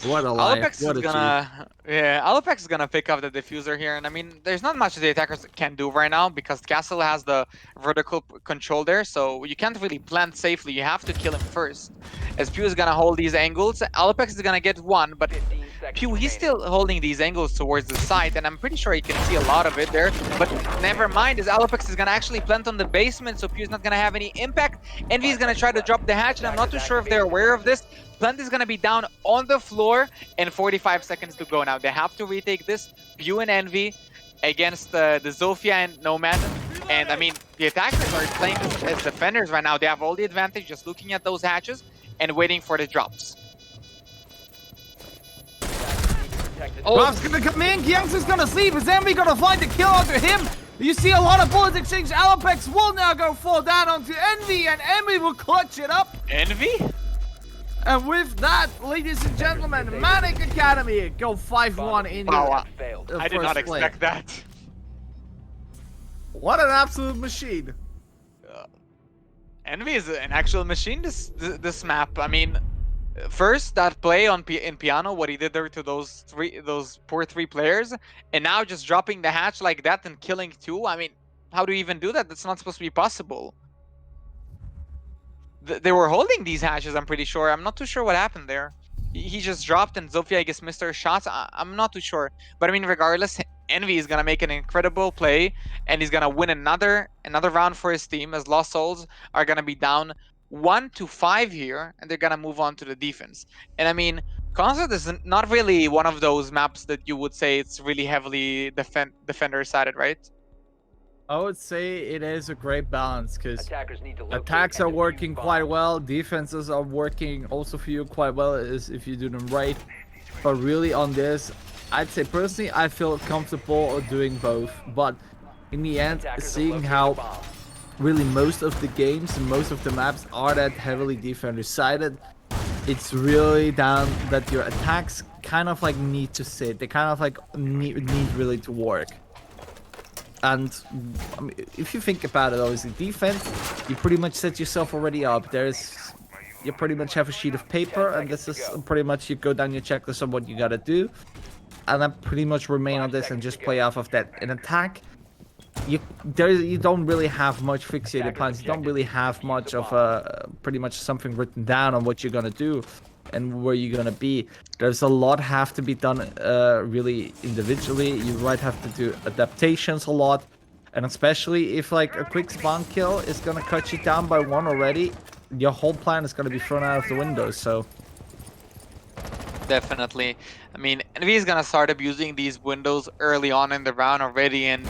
What a lie. Alepex What is a gonna, yeah, Alepex is gonna pick up the diffuser here, and I mean, there's not much the attackers can do right now because Castle has the vertical control there, so you can't really plant safely. You have to kill him first. As Pew is gonna hold these angles, Alepex is gonna get one, but Pew, he's still holding these angles towards the side, and I'm pretty sure he can see a lot of it there. But never mind, as Alepex is gonna actually plant on the basement, so Pew's not gonna have any impact. Envy is gonna try to drop the hatch, and I'm not too sure if they're aware of this. Plant is gonna be down on the floor, and 45 seconds to go now. They have to retake this. Pew and Envy against the Zofia and Nomad. And I mean, the attackers are playing as defenders right now. They have all the advantage, just looking at those hatches and waiting for the drops. Oh, Rob's gonna come in. Kiangsley's gonna sleep. Is Envy gonna find the kill onto him? You see a lot of bullets exchange. Alepex will now go fall down onto Envy, and Envy will clutch it up. Envy? And with that, ladies and gentlemen, Manic Academy go 5-1 in Wow, the I did not first play. expect that. What an absolute machine. Envy is an actual machine this map. I mean, first that play on in Piano, what he did there to those poor three players, and now just dropping the hatch like that and killing two. I mean, how do you even do that? That's not supposed to be possible. They were holding these hatches, I'm pretty sure. I'm not too sure what happened there. He just dropped, and Zofia, I guess, missed her shots. I'm not too sure. But I mean, regardless, Envy is going to make an incredible play, and he's going to win another round for his team, as Lost Souls are going to be down 1-5 here, and they're going to move on to the defense. And I mean, Concert is not really one of those maps that you would say it's really heavily defender-sided, right? I would say it is a great balance because Attackers need to locate attacks and are defuse working bombs. quite well, defenses are working also for you quite well is if you do them right. But really on this, I'd say personally I feel comfortable doing both. But in the end, Attackers have seeing located how bombs. really most of the games and most of the maps are that heavily defender sided, it's really down that your attacks kind of like need to sit. They kind of like need really to work. And I mean, if you think about it, obviously defense, you pretty much set yourself already up. You pretty much have a sheet of paper, and this is pretty much you go down your checklist of what you gotta do, and then pretty much remain on this and just play off of that. In attack, you don't really have much fixated plans. You don't really have much of pretty much something written down on what you're gonna do and where you're gonna be. There's a lot have to be done really individually. You might have to do adaptations a lot, and especially if like a quick spawn kill is gonna cut you down by one already, your whole plan is gonna be thrown out of the window. So Definitely. I mean, Envy is gonna start abusing these windows early on in the round already, and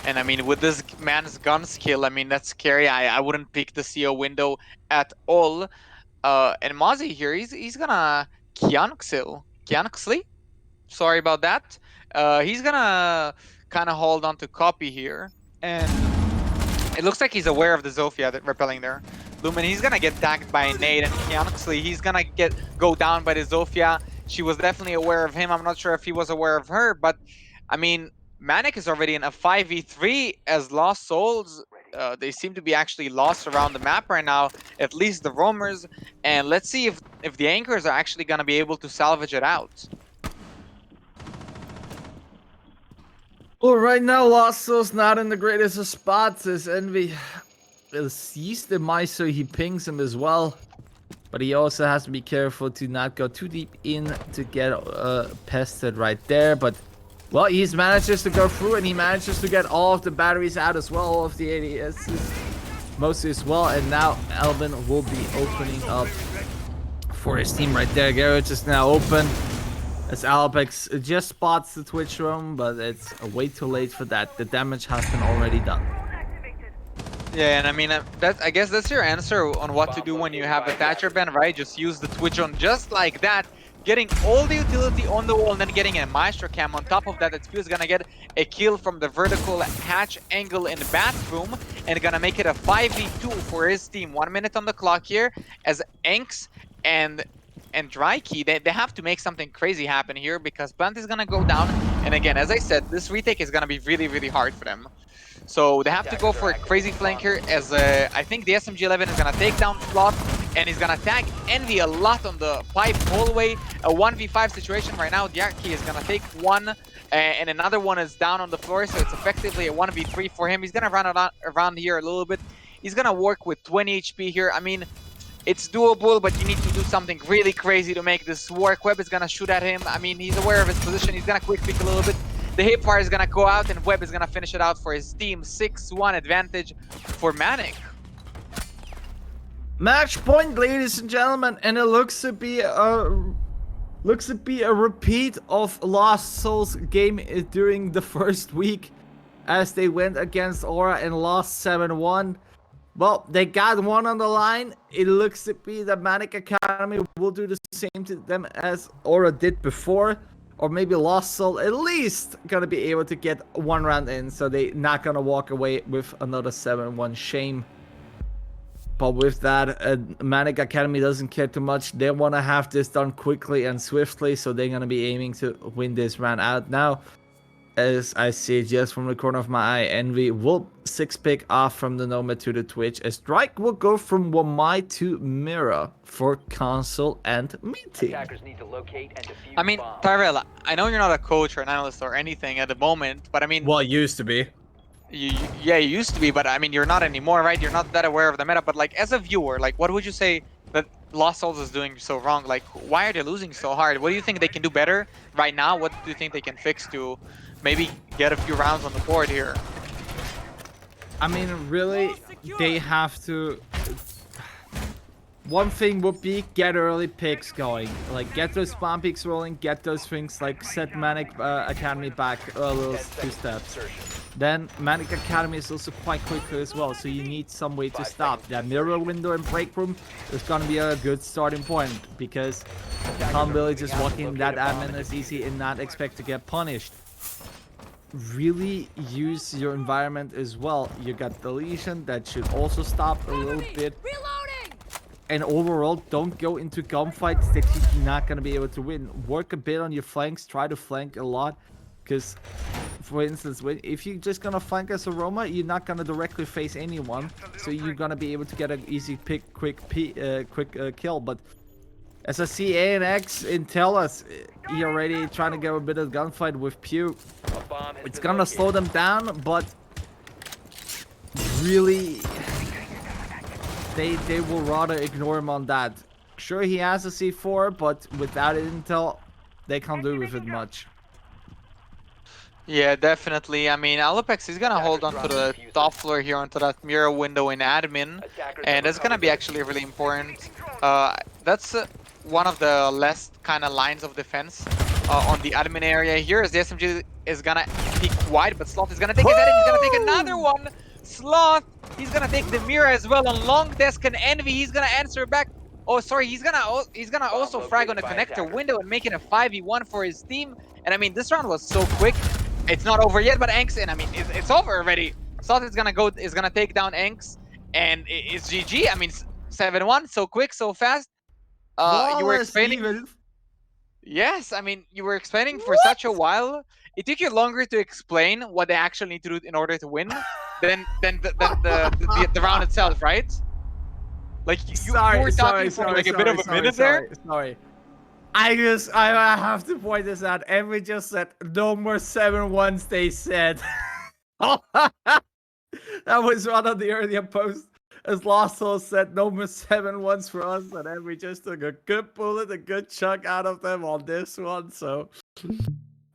I mean, with this man's gun skill, I mean, that's scary. I wouldn't pick the CO window at all. And Mozzie here, he's gonna Kianxley. Sorry about that. He's gonna kind of hold on to copy here, and it looks like he's aware of the Zofia that repelling there. Lumen, he's gonna get tagged by Nate, and honestly, he's gonna go down by the Zofia. She was definitely aware of him. I'm not sure if he was aware of her, but I mean, Manic is already in a 5v3 as Lost Souls. They seem to be actually lost around the map right now, at least the roamers. And let's see if the anchors are actually gonna be able to salvage it out. Well, right now, Lost Souls not in the greatest of spots. As Envy sees the mice, so he pings him as well. But he also has to be careful to not go too deep in to get pested right there. But, well, he manages to go through, and he manages to get all of the batteries out as well, all of the ADSs mostly as well. And now Alvin will be opening up for his team right there. Garage is now open. As Alpex just spots the Twitch room, but it's way too late for that. The damage has been already done. Yeah, and I mean, I guess that's your answer on what to do when you have a Thatcher ban, right? Just use the Twitch on just like that, getting all the utility on the wall, and then getting a Maestro Cam on top of that. That is gonna get a kill from the vertical hatch angle in the bathroom, and gonna make it a 5v2 for his team. 1 minute on the clock here, as Enks and Drykey, they have to make something crazy happen here, because Plant is gonna go down. And again, as I said, this retake is gonna be really, really hard for them. So they have to go for a crazy flank here, as I think the SMG-11 is gonna take down Sloth, and he's gonna tag Envy a lot on the pipe hallway. A 1v5 situation right now. Diarchy is gonna take one, and another one is down on the floor, so it's effectively a 1v3 for him. He's gonna run around here a little bit. He's gonna work with 20 HP here. I mean, it's doable, but you need to do something really crazy to make this work. Webb is gonna shoot at him. I mean, he's aware of his position. He's gonna quick pick a little bit. The hip fire is gonna go out, and Webb is gonna finish it out for his team. 6-1 advantage for Manic. Match point, ladies and gentlemen, and it looks to be a repeat of Lost Souls game during the first week, as they went against Aura and lost 7-1. Well, they got one on the line. It looks to be that Manic Academy will do the same to them as Aura did before. Or maybe Lost Soul at least gonna be able to get one round in. So they're not gonna walk away with another 7-1 shame. But with that, Manic Academy doesn't care too much. They want to have this done quickly and swiftly. So they're gonna be aiming to win this round out now. As I see just from the corner of my eye, Envy will 6-pick off from the Nomad to the Twitch, as Strike will go from Wamai to Mira for console and meeting. Attackers need to locate and defuse I mean, bombs. Tyrell, I know you're not a coach or an analyst or anything at the moment, but I mean, Well, it used to be. yeah, you used to be, but I mean, you're not anymore, right? You're not that aware of the meta, but like, as a viewer, like, what would you say that Lost Souls is doing so wrong? Like, why are they losing so hard? What do you think they can do better right now? What do you think they can fix to maybe get a few rounds on the board here? I mean, really, they have to... One thing would be get early picks going. Like, get those spawn picks rolling, get those things like set Manic Academy back a little 2 steps. Then Manic Academy is also quite quickly as well, so you need some way to stop. That mirror window and break room is gonna be a good starting point, because you can't really just walk in that admin as easy and not expect to get punished. Really use your environment as well. You got deletion that should also stop a little bit. And overall, don't go into gunfights that you're not going to be able to win. Work a bit on your flanks. Try to flank a lot. Because, for instance, if you're just going to flank as a roamer, you're not going to directly face anyone. So you're going to be able to get an easy pick, quick kill. But as I see ANX in Tellus, he already trying to get a bit of gunfight with Pew. It's going to slow them down, but really... They will rather ignore him on that. Sure, he has a C4, but without intel, they can't do with it much. Yeah, definitely. I mean, Alopex is gonna hold on to the top floor here, onto that mirror window in admin, and that's gonna be actually really important. That's one of the less kind of lines of defense on the admin area here, as the SMG is gonna peek wide, but Sloth is gonna take his head, and he's gonna take another one. Sloth, he's gonna take the mirror as well on long desk, and Envy, he's gonna answer back. Oh, sorry, he's gonna also frag on the connector window and make it a 5v1 for his team. And I mean, this round was so quick. It's not over yet, but Enks, and I mean, it's over already. Sloth is gonna take down Enks, and it's GG. I mean, 7-1, so quick, so fast. You were Flawless, explaining. even. Yes, I mean, you were explaining for such a while. It took you longer to explain what they actually need to do in order to win than the round itself, right? Like you were talking for like a bit of a minute there. Sorry. I have to point this out. Envy just said no more 7-1s. They said. That was one of the earlier posts. As Lost Soul said, no more 7-1s for us, and then we just took a good bullet, a good chunk out of them on this one. So,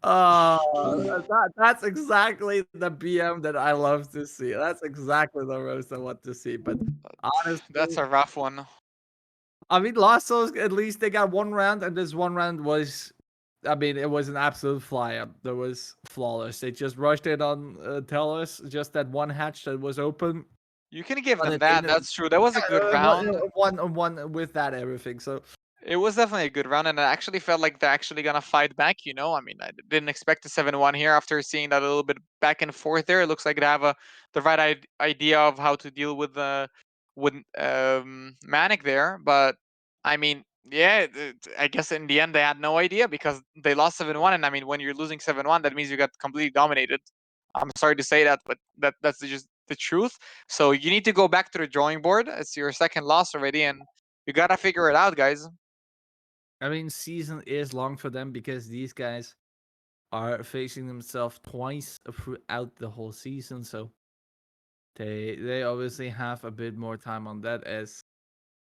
that's exactly the BM that I love to see. That's exactly the roast I want to see. But honestly, That's a rough one. I mean, Lost Souls, at least they got one round, and this one round was, I mean, it was an absolute fly-up. That was flawless. They just rushed it on Tellus, just that one hatch that was open. You can give But them it that. didn't- That's true. That was a good round. One with that everything. So It was definitely a good round, and I actually felt like they're actually gonna fight back. You know, I mean, I didn't expect a 7-1 here after seeing that a little bit back and forth there. It looks like they have the right idea of how to deal with Manic there. But I mean, yeah, I guess in the end they had no idea because they lost 7-1, and I mean, when you're losing 7-1, that means you got completely dominated. I'm sorry to say that, but that's just the truth. So you need to go back to the drawing board. It's your second loss already, and you gotta figure it out, guys. I mean, season is long for them because these guys are facing themselves twice throughout the whole season. So they obviously have a bit more time on that, as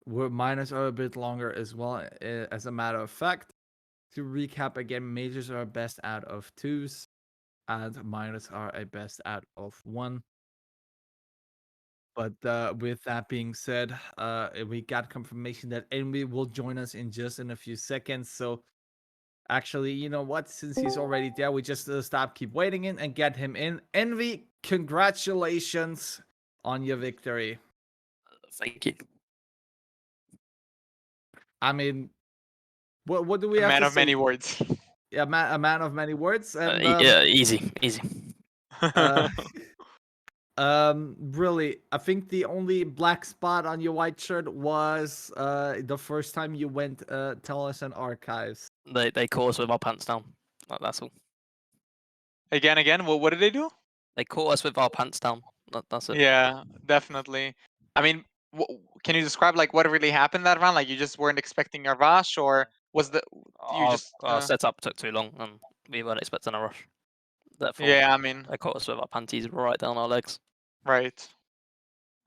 minors are a bit longer as well. As a matter of fact, to recap again, majors are best out of 2s, and minors are a best out of 1. But with that being said, we got confirmation that Envy will join us in a few seconds. So actually, you know what? Since he's already there, we just stop, keep waiting in, and get him in. Envy, congratulations on your victory. Thank you. I mean, what do we A have man to of say? many words. A man of many words, and Yeah, easy. uh, really, I think the only black spot on your white shirt was the first time you went tell us in archives. They caught us with our pants down. That's all. Again. What did they do? They caught us with our pants down. That's it. Yeah, definitely. I mean, can you describe like what really happened that round? Like you just weren't expecting a rush, or was you just? Our setup took too long, and we weren't expecting a rush. Therefore, Yeah, I mean, they caught us with our panties right down our legs. right.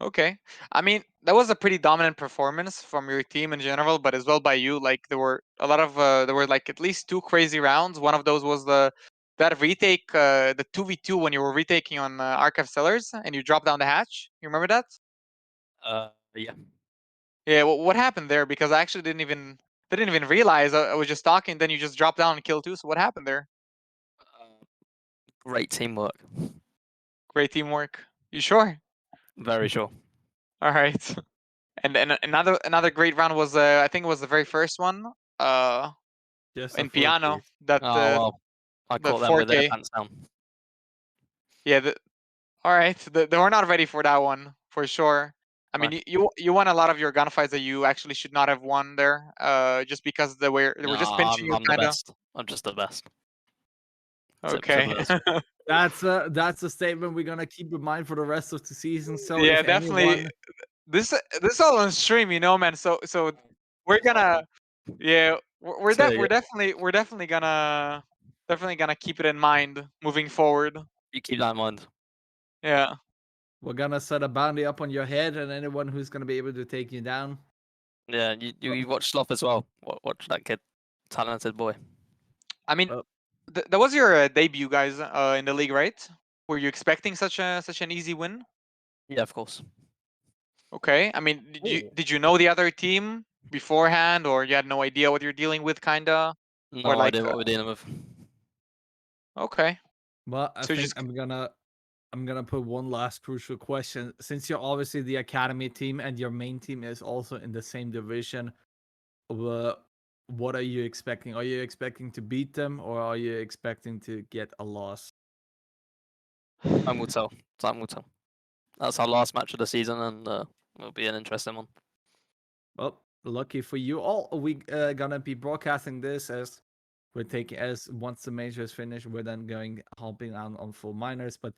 Okay. I mean, that was a pretty dominant performance from your team in general, but as well by you. Like there were a lot of there were like at least 2 crazy rounds. One of those was that retake, the 2v2 when you were retaking on Archive Sellers and you dropped down the hatch. You remember that? Yeah. Yeah. What happened there? Because I actually didn't even realize I was just talking. Then you just dropped down and killed two. So what happened there? Great teamwork. Great teamwork. You sure? Very sure. All right. And another great round was I think it was the very first one. Just In piano that Oh well, I that caught them with their 4K. pants down. Yeah. All right. They were not ready for that one for sure. I mean, Right. you won a lot of your gunfights that you actually should not have won there. Just because they were just pinching you I'm the kind of. best. I'm just the best. Okay. That's a statement we're gonna keep in mind for the rest of the season. So Yeah, if definitely. anyone, This all on stream, you know, man. So we're gonna yeah we're definitely gonna keep it in mind moving forward. You keep that in mind. Yeah. we're gonna set a bounty up on your head, and anyone who's gonna be able to take you down. Yeah, you watch Sloth as well. Watch that kid, talented boy. I mean, Oh. that was your debut, guys, in the league, right? Were you expecting such an easy win? Yeah, of course. Okay. I mean, Ooh. did you know the other team beforehand, or you had no idea what you're dealing with, kinda? No Or like, idea what we're dealing with. okay. Well, I So you think just I'm gonna put one last crucial question. Since you're obviously the academy team and your main team is also in the same division, what are you expecting? Are you expecting to beat them, or are you expecting to get a loss? Time will tell. Time will tell. That's our last match of the season, and it'll be an interesting one. Well, lucky for you all, we gonna be broadcasting this as we're taking as once the major is finished, we're then going hopping on full minors. But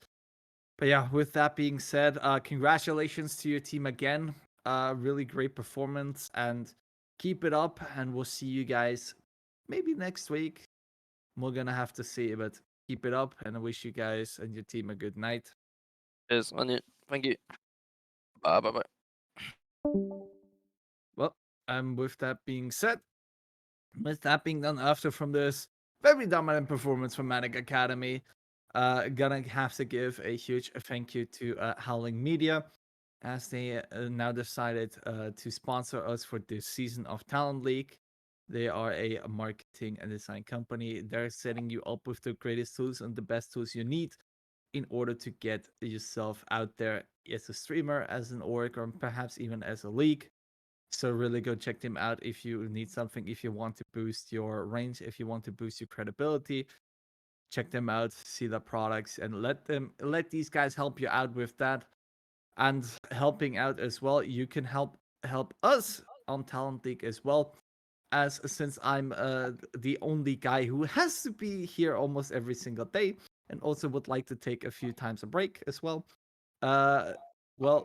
yeah, with that being said, congratulations to your team again. Really great performance and keep it up. And we'll see you guys maybe next week. We're gonna have to see, but keep it up. And I wish you guys and your team a good night. Cheers, and thank you. Bye bye. Well, and with that being said, with that being done after from this very dominant performance from Manic Academy, gonna have to give a huge thank you to Howling Media as they now decided to sponsor us for this season of Talent League. They are a marketing and design company. They're setting you up with the greatest tools and the best tools you need in order to get yourself out there as a streamer, as an org, or perhaps even as a league. So really go check them out if you need something, if you want to boost your range, if you want to boost your credibility. Check them out, see the products, and let these guys help you out with that. And helping out as well, you can help us on Talent League as well. As since I'm the only guy who has to be here almost every single day, and also would like to take a few times a break as well. Well,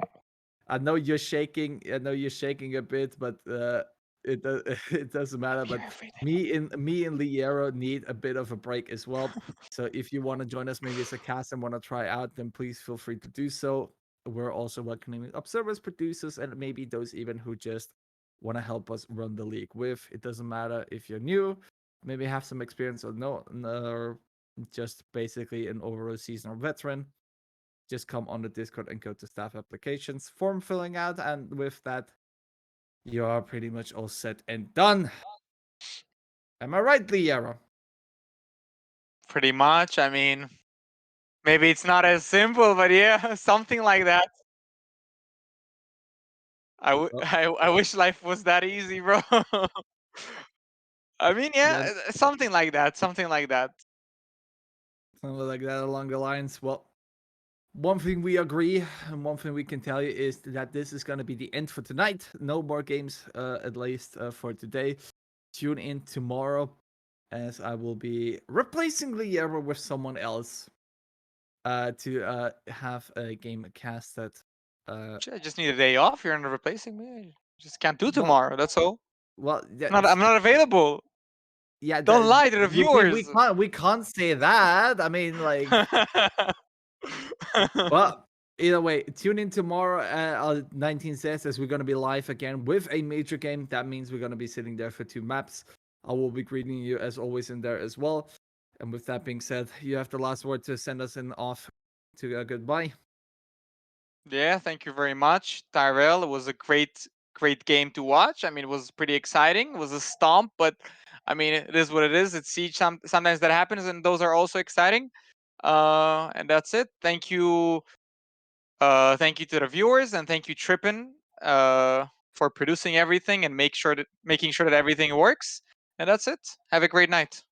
I know you're shaking. I know you're shaking a bit, but it it doesn't matter. But me and Liero need a bit of a break as well. So if you want to join us, maybe as a cast and want to try out, then please feel free to do so. We're also welcoming observers, producers, and maybe those even who just want to help us run the league with. It doesn't matter if you're new, maybe have some experience or no, or just basically an overall seasonal veteran. Just come on the Discord and go to staff applications, form filling out, and with that, you are pretty much all set and done. Am I right, Liero? Pretty much. I mean, maybe it's not as simple, but yeah, something like that. Well, I wish life was that easy, bro. I mean, yeah, then something like that. Something like that. something like that along the lines. Well, one thing we agree and one thing we can tell you is that this is going to be the end for tonight. No more games, at least for today. Tune in tomorrow as I will be replacing Liero with someone else to have a game casted. I just need a day off. You're not replacing me. I just can't do Well, tomorrow. That's all. well, I'm not available. yeah, Don't lie to the viewers. we can't say that. I mean, like, well, either way, tune in tomorrow at 19 says as we're gonna be live again with a major game. That means we're gonna be sitting there for 2 maps. I will be greeting you as always in there as well. And with that being said, you have the last word to send us in off to goodbye. Yeah, thank you very much, Tyrell. It was a great game to watch. I mean, it was pretty exciting. It was a stomp, but I mean, it is what it is. It's Siege. Sometimes that happens, and those are also exciting. And that's it. Thank you. Thank you to the viewers, and thank you, Trippin, for producing everything and making sure that everything works. And that's it. Have a great night.